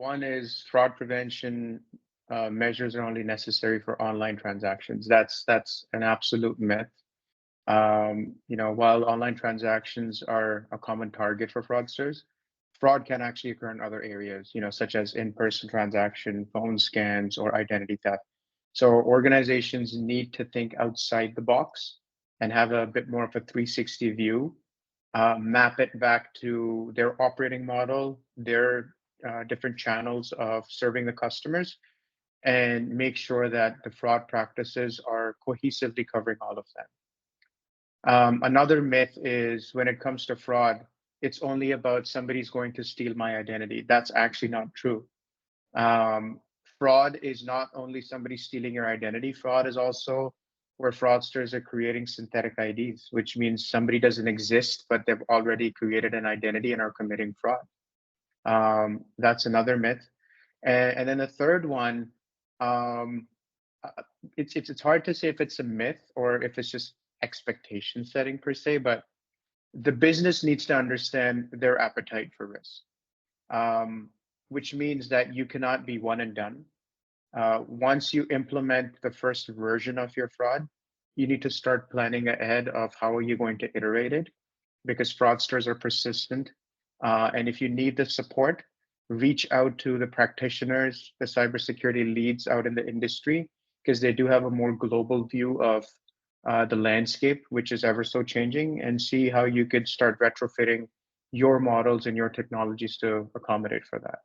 One is fraud prevention measures are only necessary for online transactions. That's an absolute myth. While online transactions are a common target for fraudsters, fraud can actually occur in other areas, such as in-person transaction, phone scams, or identity theft. So organizations need to think outside the box and have a bit more of a 360 view, map it back to their operating model, their different channels of serving the customers, and make sure that the fraud practices are cohesively covering all of them. Another myth is when it comes to fraud, it's only about somebody's going to steal my identity. That's actually not true. Um, Fraud is not only somebody stealing your identity, fraud is also where fraudsters are creating synthetic IDs, which means somebody doesn't exist, but they've already created an identity and are committing fraud. That's another myth. And then the third one, um, it's hard to say if it's a myth or if it's just expectation setting per se, but the business needs to understand their appetite for risk, um, which means that you cannot be one and done. Once you implement the first version of your fraud, you need to start planning ahead of how are you going to iterate it, because fraudsters are persistent. And if you need the support, reach out to the practitioners, the cybersecurity leads out in the industry, because they do have a more global view of the landscape, which is ever so changing, and see how you could start retrofitting your models and your technologies to accommodate for that.